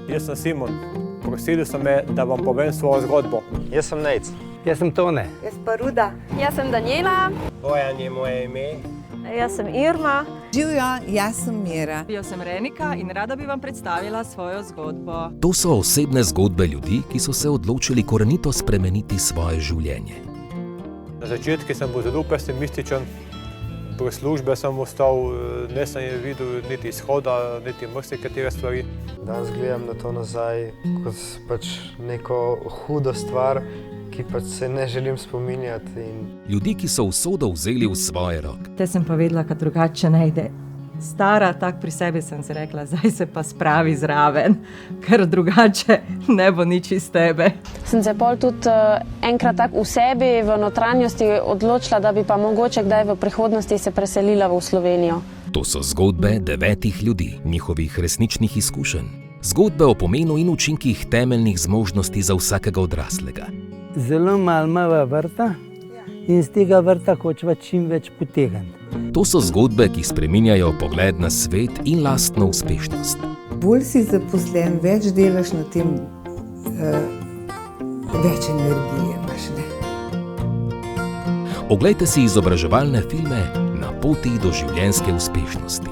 Jaz sem Simon. Prosili so me, da vam povem svojo zgodbo. Jaz sem Nejc. Jaz sem Tone. Jaz pa Ruda. Jaz sem Daniela. Bojan je moje ime. Jaz sem Irma. Živjo, jaz sem Mira. Jaz sem Renika in rada bi vam predstavila svojo zgodbo. To so osebne zgodbe ljudi, ki so se odločili korenito spremeniti svoje življenje. Na začetku sem bil zelo pesimističen. Brez službe sem ostal, nisem videl niti izhoda, niti marsikatere stvari. Danes gledam na to nazaj kot neko hudo stvar, ki se ne želim spominjati. Ljudi, ki so usodo vzeli v svoje roke. Te sem pa vedela, kad drugače ne ide. Stara, tak pri sebi sem si rekla, zdaj se pa spravi zraven, ker drugače ne bo nič iz tebe. Sem se pol tudi enkrat tak v sebi, v notranjosti odločila, da bi pa mogoče kdaj v prihodnosti se preselila v Slovenijo. To so zgodbe 9 ljudi, njihovih resničnih izkušenj. Zgodbe o pomenu in učinkih temeljnih zmožnosti za vsakega odraslega. Zelo malo imava vrta in z tega vrta hočeva čim več potegniti. To so zgodbe, ki spreminjajo pogled na svet in lastno uspešnost. Bolj si zaposlen, več delaš na tem, več energije imaš, ne? Oglejte si izobraževalne filme Na poti do življenjske uspešnosti.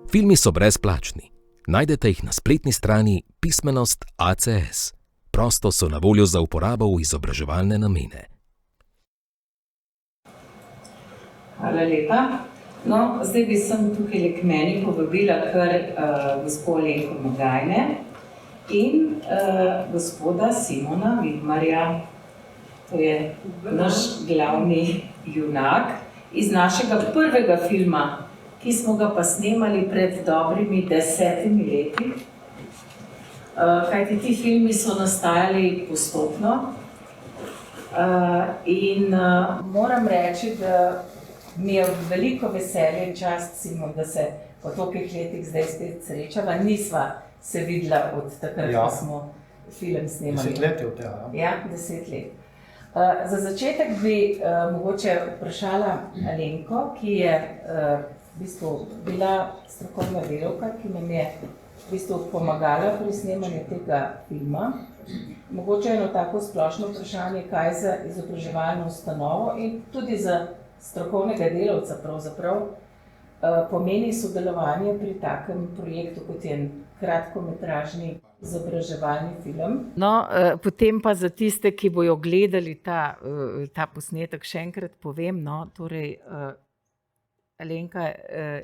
Filmi so brezplačni. Najdete jih na spletni strani Pismenost ACS. Prosto so na voljo za uporabo v izobraževalne namene. Hvala lepa. No, zdaj bi sem tukaj k meni povabila kar gospod Alenko Magajne in gospoda Simona Vidmarja. To je naš glavni junak iz našega prvega filma, ki smo ga pa snemali pred dobrimi 10 leti. Kajti ti filmi so nastajali postopno. In moram reči, da mi je veliko veselje in čast, Simon, da se po tolikih letih zdaj spet srečava. Nisva se videla od takrat, ko smo film snemali. 10 let je od tega. Ja, 10 let. Za začetek bi mogoče vprašala Alenko, ki je v bistvu bila strokovna delavka, ki nam je v bistvu pomagala pri snemanju tega filma. Mogoče eno tako splošno vprašanje, kaj za izobraževalno ustanovo in tudi za strokovnega delavca pravzaprav pomeni sodelovanje pri takem projektu, kot je kratkometražni izobraževalni film. No, potem pa za tiste, ki bojo gledali ta posnetek, še enkrat povem, no, torej Alenka,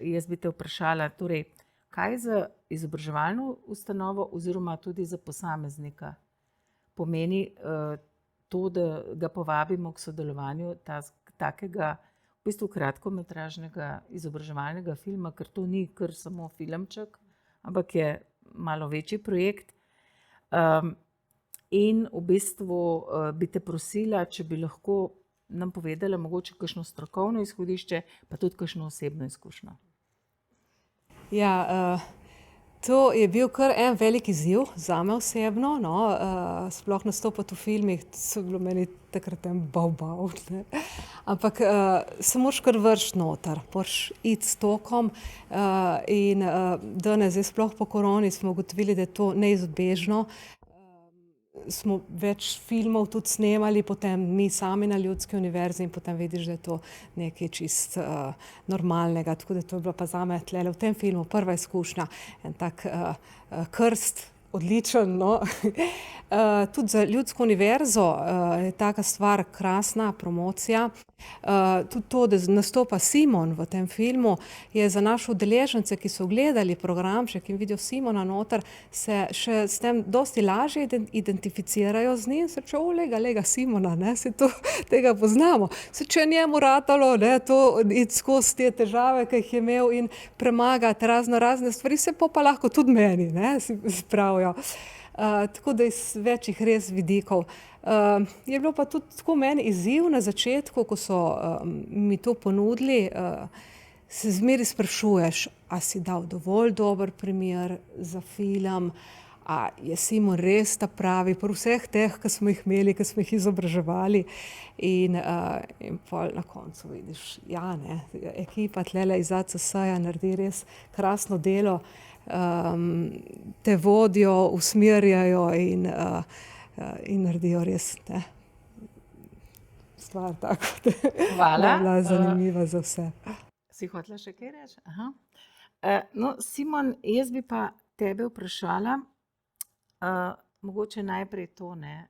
jaz bi te vprašala, torej, kaj za izobraževalno ustanovo oziroma tudi za posameznika pomeni to, da ga povabimo k sodelovanju takega v bistvu kratkometražnega izobraževalnega filma, ker to ni kar samo filmček, ampak je malo večji projekt. In v bistvu bi te prosila, če bi lahko nam povedala mogoče kakšno strokovno izhodišče, pa tudi kakšno osebno izkušnjo. Ja, to je bil kar en velik izziv zame osebno, no, sploh nastopati v filmih, so bilo meni takrat en bav, ne. Ampak se moraš kar vršiti noter, moraš iti s tokom in danes, zdaj sploh po koroni, smo ugotovili, da je to neizbežno. Smo več filmov tudi snemali, potem mi sami na Ljudski univerzi in potem vidiš, da je to nekaj čist normalnega. Tako da to je bila pa zame tlele v tem filmu prva izkušnja, en tak krst, odličen, no. Tudi za Ljudsko univerzo je taka stvar krasna promocija. Tudi to, da nastopa Simon v tem filmu, je za naše udeležence, ki so gledali programček in vidijo Simona noter, se še s tem dosti lažje identificirajo z njim. Se reče, lega Simona, ne, se to, tega poznamo. Se če njemu ratalo, ne, to iti skozi te težave, ki jih je imel in premagati razne stvari, se pa lahko tudi meni, ne, si pravijo. Tako da iz večjih res vidikov. Je bilo pa tudi tako meni izziv na začetku, ko so mi to ponudili, se zmeri sprašuješ, a si dal dovolj dober primer za film, a je Simon res ta pravi, pri vseh teh, ki smo jih imeli, ki smo jih izobraževali in pol na koncu vidiš, ja, ne, ekipa tlele iz ACS-ja naredi res krasno delo, te vodijo, usmerjajo in naredijo res, ne, stvar tako, da je bila zanimiva za vse. Si hotela še kaj reči? Aha. No, Simon, jaz bi pa tebe vprašala, mogoče najprej to, ne,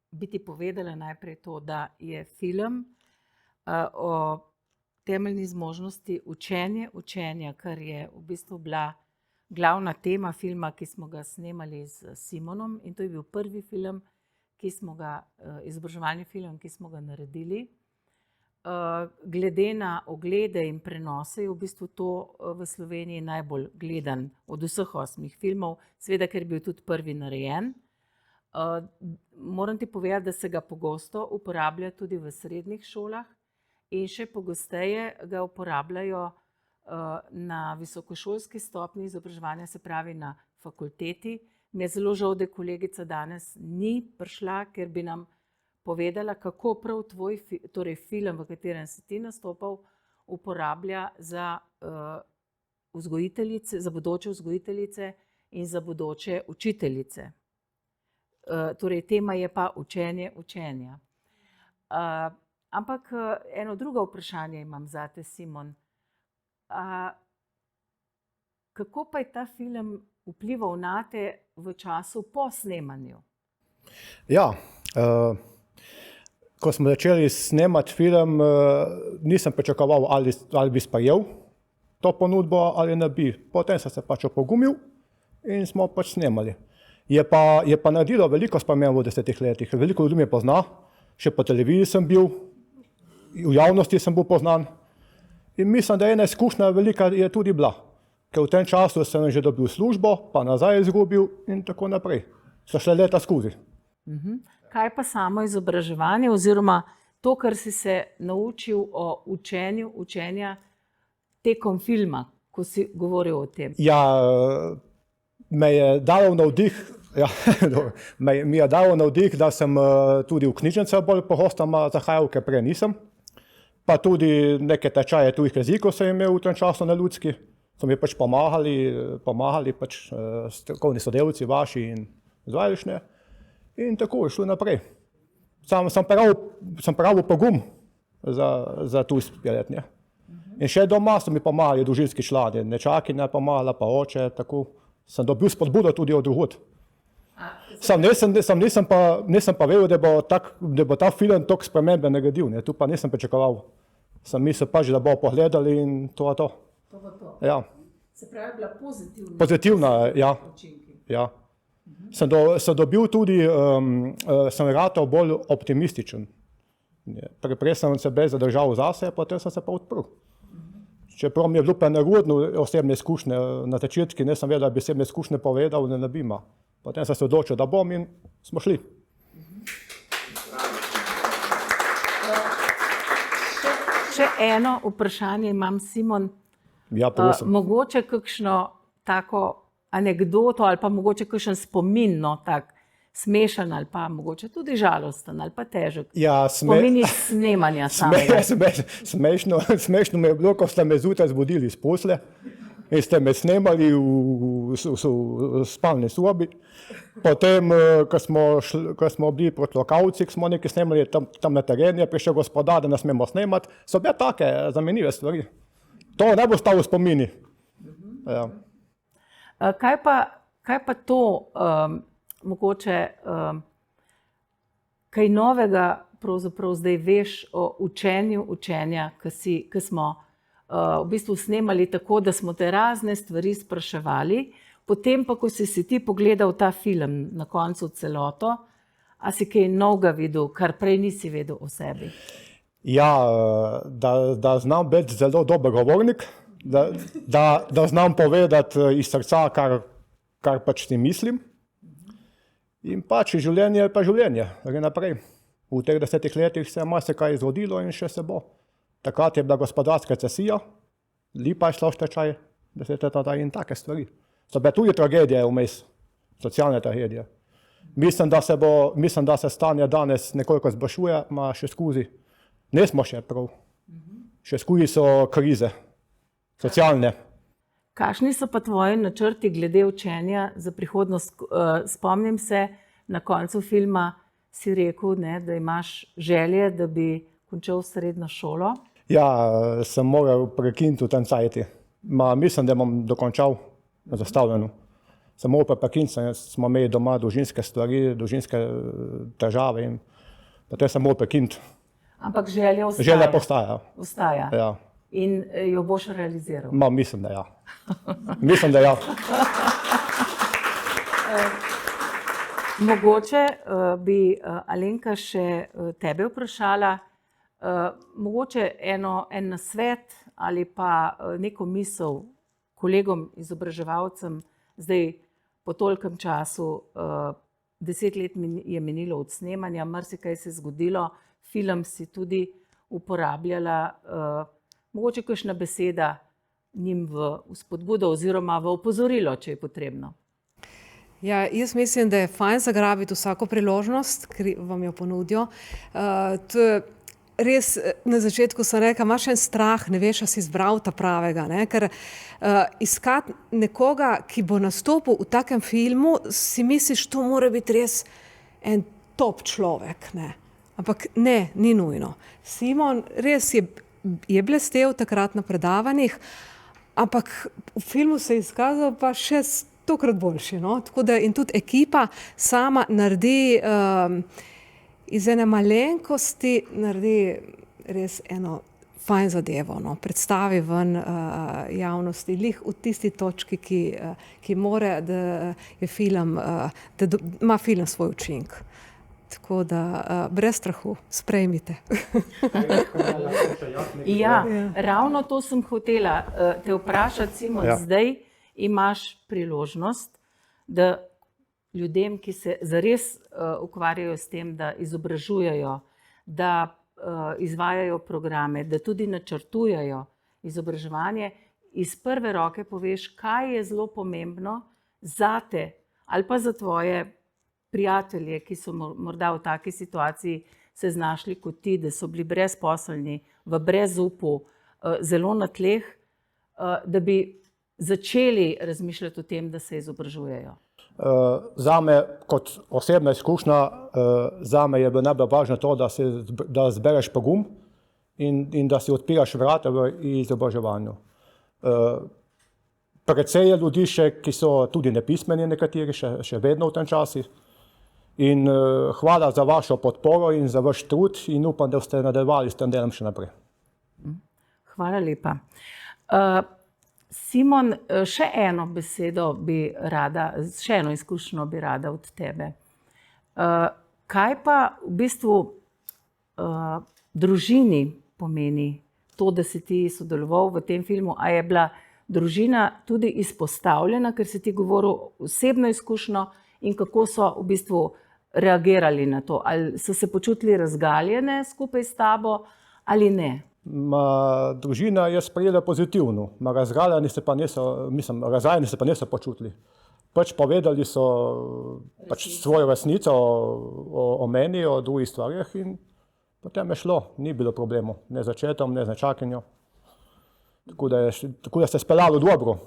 bi ti povedala najprej to, da je film o temeljni zmožnosti učenja, kar je v bistvu bila glavna tema filma, ki smo ga snemali s Simonom, in to je bil prvi film, izobraževalni film, ki smo ga naredili. Glede na oglede in prenose je v bistvu to v Sloveniji najbolj gledan od vseh 8 filmov, seveda, ker je bil tudi prvi narejen. Moram ti povedati, da se ga pogosto uporablja tudi v srednjih šolah in še pogosteje ga uporabljajo na visokošolski stopnji izobraževanja, se pravi na fakulteti. Mi je zelo žal, da kolegica danes ni prišla, ker bi nam povedala, kako prav tvoj film, v katerem si ti nastopal, uporablja za vzgojiteljice, za bodoče vzgojiteljice in za bodoče učiteljice. Torej, tema je pa učenje učenja. Ampak eno drugo vprašanje imam zate, Simon. Kako pa je ta film vplival nate v času po snemanju? Ja, ko smo začeli snemati film, nisem pričakoval, ali bi sprejel to ponudbo ali ne bi. Potem sem se pač opogumil in smo pač snemali. Je pa naredilo veliko sprememb v 10 letih. Veliko ljudi me pozna, še po televiziji sem bil, v javnosti sem bil poznan. In mislim, da ena izkušnja velika je tudi bila. Ker v tem času sem že dobil službo, pa nazaj izgubil in tako naprej. So šle leta skozi. Kaj pa samo izobraževanje oziroma to, kar si se naučil o učenja tekom filma, ko si govoril o tem? Ja, me je dalo navdih, mi je dalo navdih, da sem tudi v knjižnice bolj pohostama zahajal, ker prej nisem. Pa tudi neke tečaje tujih jezikov sem imel v tem času na Ljudski. So mi pač pomagali pač strokovni sodelavci vaši in izvajalčne. In tako je šlo naprej. Sem pravi pogum za tu izpeljati. In še doma so mi pomagali družinski člani, nečakinja pomagala, pa oče, tako. Sem dobil spodbudo tudi od drugod. Nisem pa vedel, da bo ta film toliko spremembe naredil. Tu pa nisem pričakoval. Sem mislil pač, da bo pogledali in to je to. To bo to. Ja. Se pravi, bila pozitivna. Pozitivna, ja. Ja. Sem dobil tudi, sem ratal bolj optimističen. Prej sem se brez zadržal zase, potem sem se pa odprl. Čeprav mi je bilo pa nerodno osebne izkušnje, na začetku nisem vedel, da bi osebne izkušnje povedal, ne bi ima. Potem sem se odločil, da bom in smo šli. Še eno vprašanje imam, Simon. Ja, prosim. Mogoče kakšno tako anekdoto ali pa mogoče kakšen spomin, no, tak smešen ali pa mogoče tudi žalosten ali pa težek. Ja, spomin iz snemanja samega. Smešno mi je bilo, ko ste me zjutraj zbudili iz posle in ste me snemali v spalni sobi. Potem, ko smo bili proti Lokavci, smo nekaj snemali tam na terenu, je prišel gospodar, da ne smemo snemati. So bile take zanimive stvari. To ne bo stalo v spomini. Ja. Kaj pa to, mogoče kaj novega pravzaprav zdaj veš o učenju učenja, ki smo v bistvu snemali tako, da smo te razne stvari spraševali, potem pa, ko si ti pogledal ta film na koncu celoto, a si kaj novega videl, kar prej nisi vedel o sebi? Ja, da znam biti zelo dober govornik, da znam povedati iz srca, kar pač si mislim. In pač življenje je pa življenje, gre naprej. V teh 10 letih se je marsikaj izrodilo in še se bo. Takrat je bila gospodarska recesija, Lipa je šla v stečaj, 10 let in take stvari. So bile tudi tragedije vmes. socialne tragedije. Mislim, da se stanje danes nekoliko zboljšuje, ma še skozi. Ne smo še prav. Še skozi so krize, socialne. Kakšni so pa tvoji načrti glede učenja za prihodnost? Spomnim se, na koncu filma si rekel, ne, da imaš želje, da bi končal srednjo šolo. Ja, sem moral prekiniti v tem cajti. Mislim, da bom dokončal na zastavljeno. Sem moral prekiniti, smo imeli doma družinske stvari, družinske težave in potem sem moral prekiniti. Ampak želja ostaja. Želja postaja. Ostaja. Ja. In jo boš realiziral. Mislim, da ja. Mislim, da ja. Mogoče bi Alenka še tebe vprašala, mogoče en nasvet ali pa neko misel kolegom izobraževalcem, zdaj po tolikem času, 10 let je minilo od snemanja, marsikaj se je zgodilo, film si tudi uporabljala, mogoče kakšna beseda njim v spodbudo oziroma v opozorilo, če je potrebno. Ja, jaz mislim, da je fajn zagrabiti vsako priložnost, ki vam jo ponudijo. To je res, na začetku sem rekla, imaš en strah, ne veš, a si izbral ta pravega, ne? Ker iskati nekoga, ki bo nastopil v takem filmu, si misliš, to mora biti res en top človek, ne? Ampak ne, ni nujno. Simon res je blestev takrat na predavanjih, ampak v filmu se je izkazal pa še stokrat boljši, no? Tako da in tudi ekipa sama naredi iz ene malenkosti, naredi res eno fajn zadevo, no? Predstavi ven javnosti, lih v tisti točki, ki more, da je film, da ima film svoj učinek. Tako da brez strahu, sprejmite. Ja, ravno to sem hotela te vprašati, Simon, zdaj imaš priložnost, da ljudem, ki se zares ukvarjajo s tem, da izobražujejo, da izvajajo programe, da tudi načrtujejo izobraževanje, iz prve roke poveš, kaj je zelo pomembno zate ali pa za tvoje prijatelje, ki so morda v taki situaciji se znašli kot ti, da so bili brezposelni, v brezupu, zelo na tleh, da bi začeli razmišljati o tem, da se izobražujejo. Zame kot osebna izkušnja, zame je bilo najbolj važno to, da zbereš pogum in da si odpiraš vrata v izobraževanju. Precej je ljudi še, ki so tudi nepismeni nekateri, še vedno v tem času. In hvala za vašo podporo in za vaš trud in upam, da ste nadaljevali s tem delom še naprej. Hvala lepa. Simon, še eno besedo bi rada, še eno izkušnjo bi rada od tebe. Kaj pa v bistvu družini pomeni to, da si ti sodeloval v tem filmu? A je bila družina tudi izpostavljena, ker si ti govoril osebno izkušnjo in kako so v bistvu reagirali na to? Ali so se počutili razgaljene skupaj s tabo ali ne? Družina je sprejela pozitivno, razgaljeni se pa niso počutili. Pač povedali so svojo resnico o meni, o drugih stvarih in potem je šlo, ni bilo problemov, ne z očetom, ne z nečakinjo. Tako da se je speljalo dobro,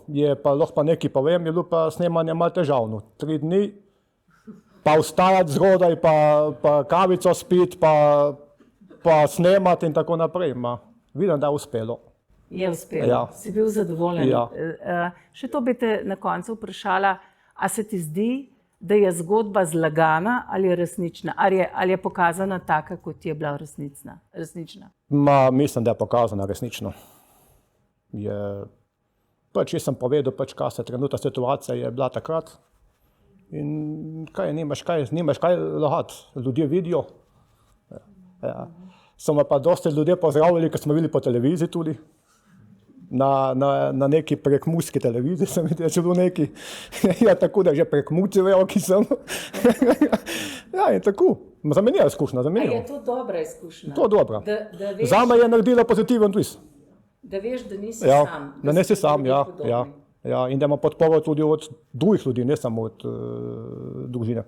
pa lahko pa nekaj povem, je bilo pa snemanje malo težavno. 3 dni, pa vstajati zgodaj, pa kavico spiti, pa snemati in tako naprej. Vidim, da je uspelo. Je uspelo, ja. Si bil zadovoljen. Ja. Še to bi te na koncu vprašala, a se ti zdi, da je zgodba zlagana ali je resnična? Ali je pokazana taka, kot je bila resnična? Mislim, da je pokazana resnično. Jaz sem povedal, kaj se trenutna situacija je bila takrat in nimaš kaj lagati, ljudje vidijo. Ja. So me pa dosti ljudje pozdravili, ker smo bili po televiziji tudi, na neki prekmurski televiziji sem videl, če bilo neki, ja, tako da že prekmurci vejo, ki sem. Ja, in tako, za meni je izkušnja, za meni. A je to dobra izkušnja? To dobra. Zame je naredila pozitiven twist. Da veš, da nisi sam. Da nisi sam, ja. Ja, in da ima podporo tudi od drugih ljudi, ne samo od družine.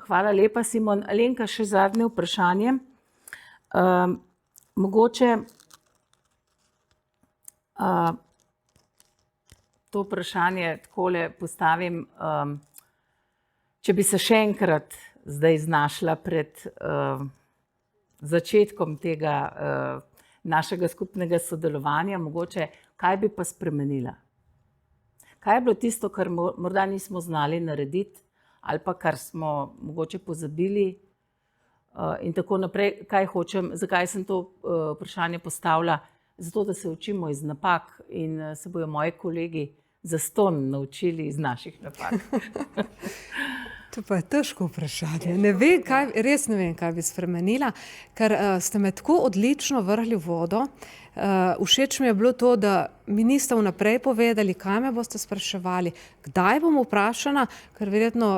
Hvala lepa, Simon. Alenka, še zadnje vprašanje. Mogoče to vprašanje takole postavim, če bi se še enkrat zdaj znašla pred začetkom tega našega skupnega sodelovanja, mogoče kaj bi pa spremenila? Kaj je bilo tisto, kar morda nismo znali narediti, ali pa kar smo mogoče pozabili in tako naprej? Zakaj sem to vprašanje postavila? Zato, da se učimo iz napak in se bojo moji kolegi zastonj naučili iz naših napak. To pa je težko vprašanje. Res ne vem, kaj bi spremenila, ker ste me tako odlično vrgli v vodo. Všeč mi je bilo to, da mi niste vnaprej povedali, kaj me boste spraševali, kdaj bom vprašana, ker verjetno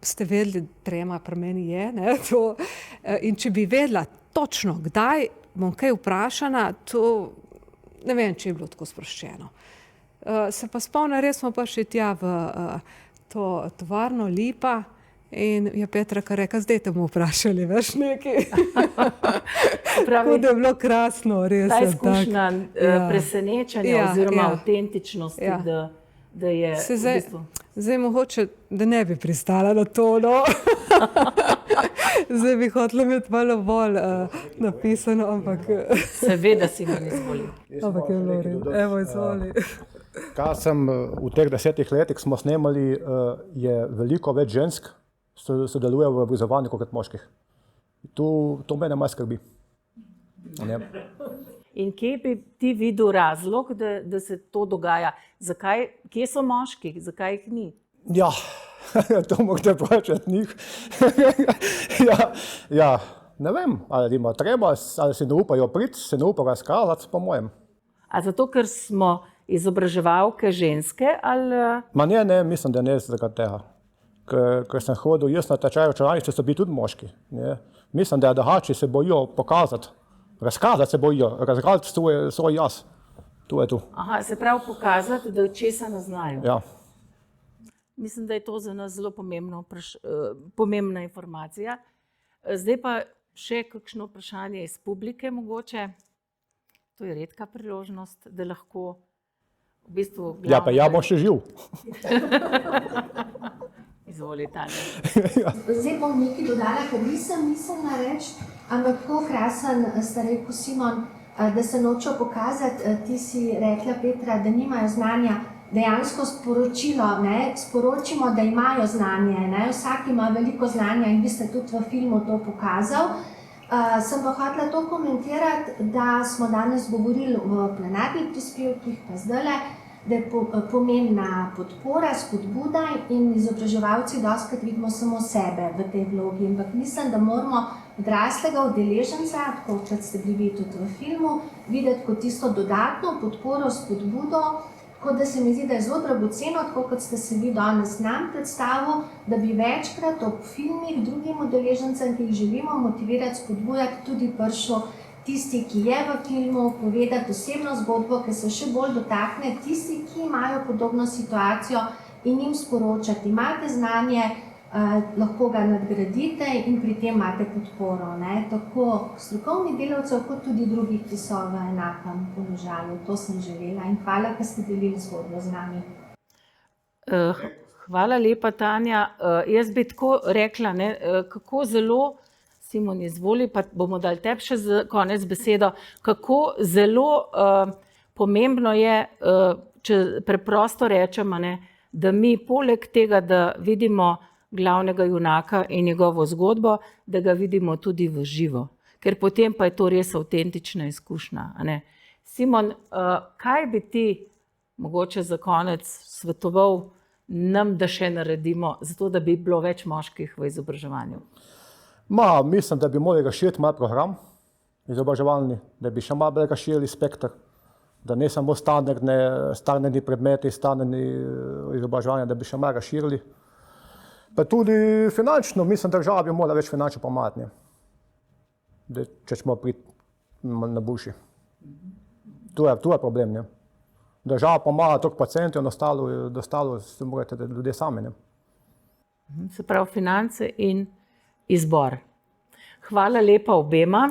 ste vedeli, trema pri meni je, ne, to. In če bi vedela točno, kdaj bom kaj vprašana, to ne vem, če je bilo tako sproščeno. Se pa spomnim, res smo pa šli tja v to tovarno Lipa in je Petra kar rekla, zdaj te bomo vprašali, veš, nekaj. Tako da je bilo krasno, res. Ta izkušnja presenečanja oziroma avtentičnosti, da je v bistvu... Zdaj mogoče, da ne bi pristala na to, no. Zdaj bi hotela imeti malo bolj napisano, ampak... Seveda si me izvoli. Ampak je bilo res. Evo, izvoli. Kaj sem v teh 10 letih smo snemali, je veliko več žensk sodeluje v obrazovanju kot moških. To mene malo skrbi. In kje bi ti videl razlog, da se to dogaja? Zakaj, kje so moški, zakaj jih ni? Ja, to morate vprašati njih. Ja, ne vem, ali ima treba, ali se ne upajo priti, se ne upajo razkazati, po mojem. A zato, ker smo izobraževalke ženske, ali... Ma ne, mislim, da ne zaradi tega. Ker sem hodil, jaz na tečaj računalništva so bili tudi moški. Ne. Mislim, da drugače se bojijo pokazati, razkazati se bojijo, razgaliti svoj jaz. To je to. Aha, se pravi pokazati, da česa ne znajo. Ja. Mislim, da je to za nas zelo pomembna informacija. Zdaj pa še kakšno vprašanje iz publike mogoče. To je redka priložnost, da lahko v bistvu... Ja, pa ja bom še živ. Izvoli, Tanja. Zdaj bom nekaj dodala, ker nisem mislila reči, ampak tako krasen ste rekel, Simon, da se nočejo pokazati. Ti si rekla, Petra, da nimajo znanja. Dejansko sporočilo, sporočimo, da imajo znanje. Vsak ima veliko znanja in vi ste tudi v filmu to pokazali. Sem pa hotela to komentirati, da smo danes govorili v plenarnih prispevkih, pa zdajle, da je pomembna podpora, spodbuda in izobraževalci dostikrat vidimo samo sebe v tej vlogi. Ampak mislim, da moramo odraslega udeleženca, tako kot ste bili tudi v filmu, videti kot tisto dodatno podporo, spodbudo, kot da se mi zdi, da je zelo dragoceno, tako kot ste se vi danes nam predstavili, da bi večkrat ob filmih drugim udeležencem, ki jih želimo motivirati, spodbujati, tudi prišel tisti, ki je v filmu, povedati osebno zgodbo, ki se še bolj dotakne tisti, ki imajo podobno situacijo in jim sporočati, imate znanje, lahko ga nadgradite in pri tem imate podporo. Tako strokovnih delavcev, kot tudi drugih, ki so v enakem položaju. To sem želela in hvala, ker ste delili zgodbo z nami. Hvala lepa, Tanja. Jaz bi tako rekla, kako zelo, Simon izvoli, pa bomo dali tebi še za konec besedo, kako zelo pomembno je, če preprosto rečemo, da mi poleg tega, da vidimo glavnega junaka in njegovo zgodbo, da ga vidimo tudi v živo. Ker potem pa je to res avtentična izkušnja. Simon, kaj bi ti mogoče za konec svetoval nam, da še naredimo, zato da bi bilo več moških v izobraževanju? Mislim, da bi morali razširiti malo program izobraževalni, da bi še malo razširili spekter, da ne samo standardni predmeti, standardni izobraževanja, da bi še malo razširili. Pa tudi finančno, mislim, država bi morala več finančno pomagati, če smo priti na boljši. To je problem, država pomaga toliko pacientov in ostalo se morate ljudje sami. Ne? Se pravi finance in izbor. Hvala lepa obema.